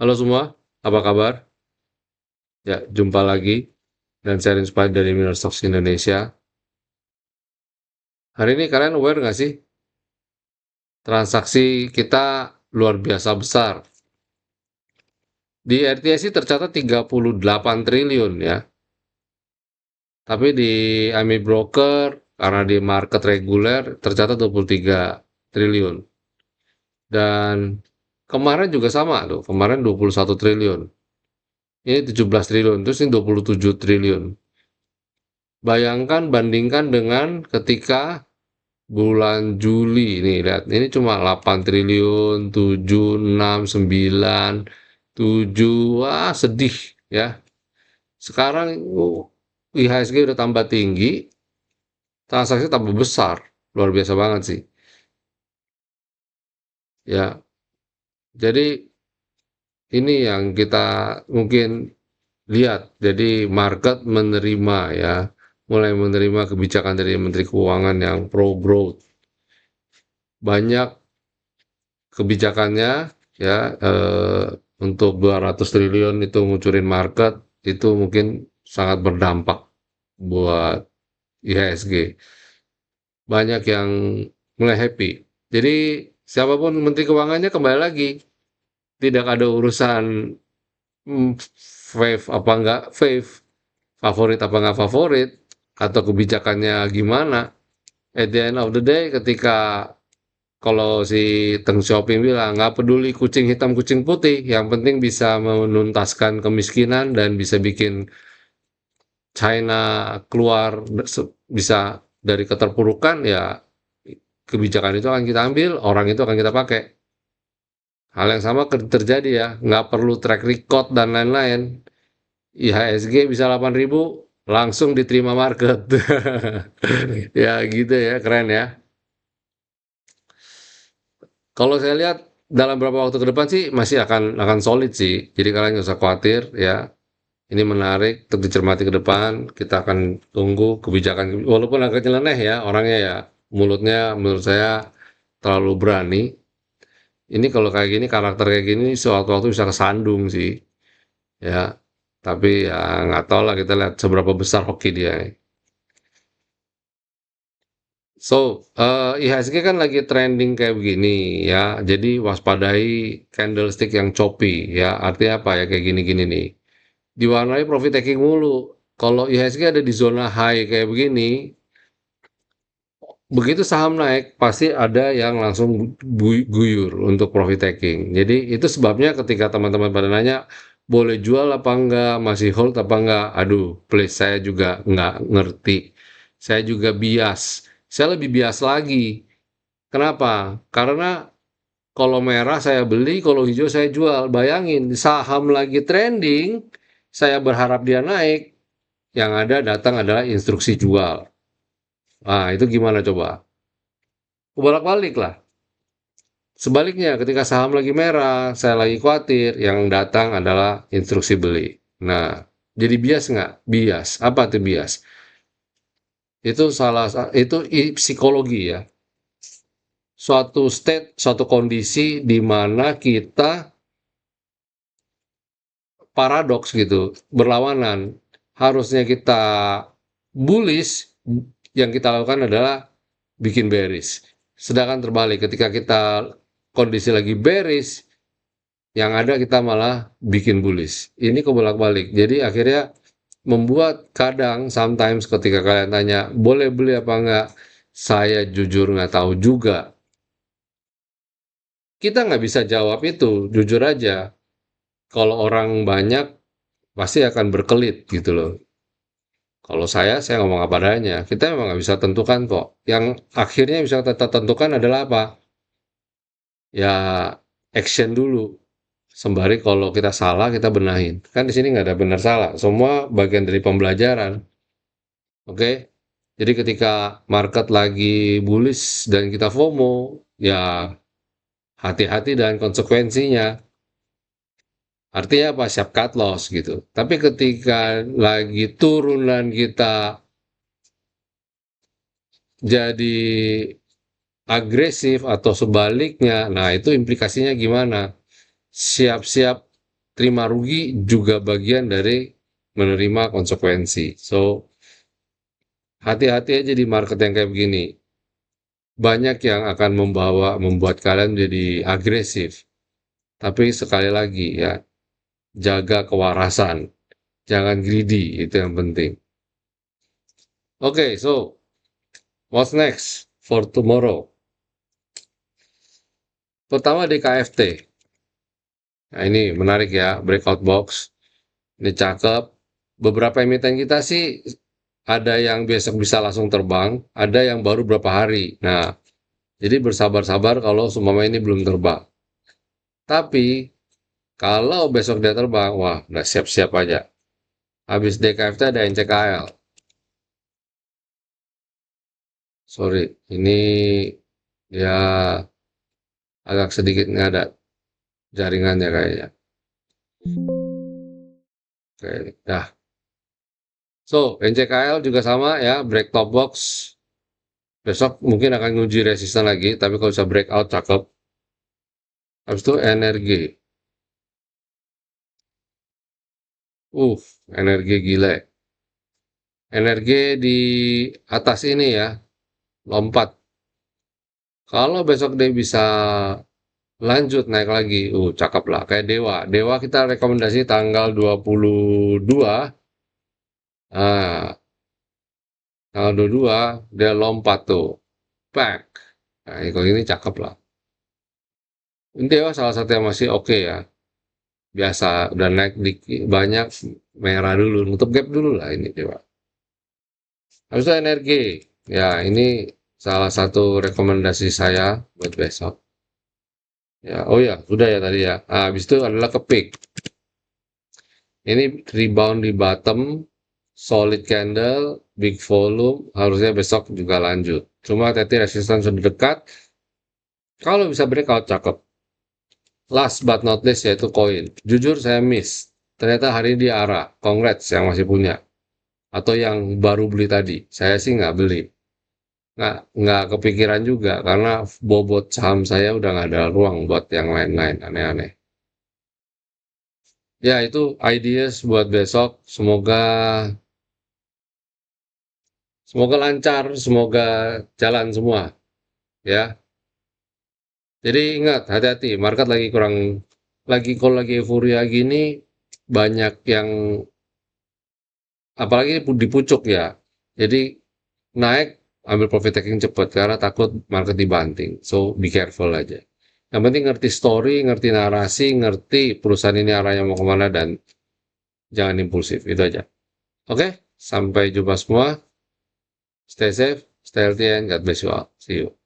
Halo semua, apa kabar? Ya, jumpa lagi dan sharing inspired dari Miner Stocks Indonesia. Hari ini kalian aware nggak sih? Transaksi kita luar biasa besar. Di RTSI tercatat 38 triliun ya. Tapi di AMI Broker, karena di market reguler, tercatat 23 triliun. Dan kemarin juga sama tuh, kemarin 21 triliun. Ini 17 triliun, terus ini 27 triliun. Bayangkan, bandingkan dengan ketika bulan Juli nih, lihat ini cuma 8 triliun, 7, 6, 9, 7, wah sedih ya. Sekarang IHSG udah tambah tinggi, transaksi tambah besar, luar biasa banget sih. Ya, jadi ini yang kita mungkin lihat. Jadi market menerima ya, mulai menerima kebijakan dari Menteri Keuangan yang pro growth. Banyak kebijakannya ya, untuk 200 triliun itu ngucurin market itu mungkin sangat berdampak buat IHSG. Banyak yang mulai happy. Jadi siapapun menteri keuangannya kembali lagi tidak ada urusan hmm, wave apa enggak wave, favorit apa enggak favorit, atau kebijakannya gimana. At the end of the day, ketika kalau si Teng Xiaoping bilang, nggak peduli kucing hitam kucing putih, yang penting bisa menuntaskan kemiskinan dan bisa bikin China keluar bisa dari keterpurukan, ya kebijakan itu akan kita ambil, orang itu akan kita pakai. Hal yang sama terjadi ya, nggak perlu track record dan lain-lain. IHSG bisa 8.000 langsung diterima market. Ya gitu ya, keren ya. Kalau saya lihat dalam beberapa waktu ke depan sih masih akan solid sih. Jadi kalian nggak usah khawatir ya. Ini menarik untuk dicermati ke depan. Kita akan tunggu kebijakan, walaupun agak nyeleneh ya orangnya ya. Mulutnya menurut saya terlalu berani. Ini kalau kayak gini, karakter kayak gini, sewaktu-waktu bisa kesandung sih. Ya, tapi ya nggak tahu lah, kita lihat seberapa besar hoki dia. So, IHSG kan lagi trending kayak begini ya. Jadi waspadai candlestick yang choppy ya. Artinya apa ya, kayak gini-gini nih. Diwarnai profit taking mulu. Kalau IHSG ada di zona high kayak begini, begitu saham naik pasti ada yang langsung guyur untuk profit taking. Jadi itu sebabnya ketika teman-teman pada nanya boleh jual apa enggak, masih hold apa enggak, aduh please, saya juga nggak ngerti. Saya juga bias. Saya lebih bias lagi. Kenapa? Karena kalau merah saya beli, kalau hijau saya jual. Bayangin, saham lagi trending, saya berharap dia naik, yang ada datang adalah instruksi jual. Nah, itu gimana coba? Bolak-balik lah. Sebaliknya, ketika saham lagi merah, saya lagi khawatir, yang datang adalah instruksi beli. Nah, jadi bias nggak? Bias. Apa tuh bias? Itu itu psikologi ya. Suatu state, suatu kondisi di mana kita paradoks gitu, berlawanan. Harusnya kita bullish, yang kita lakukan adalah bikin bearish. Sedangkan terbalik, ketika kita kondisi lagi bearish, yang ada kita malah bikin bullish. Ini kebolak-balik. Jadi akhirnya membuat kadang sometimes ketika kalian tanya, boleh beli apa enggak? Saya jujur nggak tahu juga. Kita nggak bisa jawab itu, jujur aja. Kalau orang banyak, pasti akan berkelit gitu loh. Kalau saya ngomong apa adanya. Kita memang nggak bisa tentukan kok. Yang akhirnya bisa kita tentukan adalah apa? Ya action dulu. Sembari kalau kita salah, kita benahin. Kan di sini nggak ada benar salah. Semua bagian dari pembelajaran. Oke? Jadi ketika market lagi bullish dan kita FOMO, ya hati-hati dan konsekuensinya. Artinya apa? Siap cut loss gitu. Tapi ketika lagi turun dan kita jadi agresif atau sebaliknya, nah itu implikasinya gimana? Siap-siap terima rugi juga bagian dari menerima konsekuensi. So, hati-hati aja di market yang kayak begini. Banyak yang akan membuat kalian jadi agresif. Tapi sekali lagi ya, jaga kewarasan. Jangan greedy, itu yang penting. Oke, so what's next for tomorrow? Pertama DKFT. Nah, ini menarik ya, breakout box. Ini cakep. Beberapa emiten kita sih ada yang besok bisa langsung terbang, ada yang baru berapa hari. Nah, jadi bersabar-sabar kalau semuanya ini belum terbang. Tapi kalau besok dia terbang, wah, udah siap-siap aja. Habis DKFT ada NCKL. Sorry, ini ya agak sedikit ngadat jaringannya kayaknya. Oke, dah. So, NCKL juga sama ya, break top box. Besok mungkin akan nguji resisten lagi, tapi kalau bisa breakout cakep. Habis itu energi. Uh, energi gila. Energi di atas ini ya, lompat. Kalau besok dia bisa lanjut naik lagi, cakep lah. Kayak Dewa. Dewa kita rekomendasi tanggal 22. Ah, tanggal 22 dia lompat tuh. Back. Nah, kalau ini cakep lah. Ini Dewa salah satu yang masih oke ya. Biasa udah naik dikit banyak merah dulu, nutup gap dulu lah ini Dewa. Habis itu energi. Ya, ini salah satu rekomendasi saya buat besok. Ya, oh ya, sudah ya tadi ya. Habis itu adalah ke peak. Ini rebound di bottom, solid candle, big volume, harusnya besok juga lanjut. Cuma tadi resistance sudah dekat. Kalau bisa breakout, cakep. Last but not least yaitu koin. Jujur saya miss. Ternyata hari ini dia arah. Congrats yang masih punya. Atau yang baru beli tadi. Saya sih nggak beli. Nggak kepikiran juga. Karena bobot saham saya udah nggak ada ruang buat yang lain-lain. Aneh-aneh. Ya, itu ideas buat besok. Semoga lancar, semoga jalan semua, ya. Jadi ingat, hati-hati, market kalau lagi euforia gini, banyak yang, apalagi di pucuk ya. Jadi naik, ambil profit taking cepat, karena takut market dibanting. So, be careful aja. Yang penting ngerti story, ngerti narasi, ngerti perusahaan ini arahnya mau kemana, dan jangan impulsif, itu aja. Oke, sampai jumpa semua. Stay safe, stay healthy, and God bless you all. See you.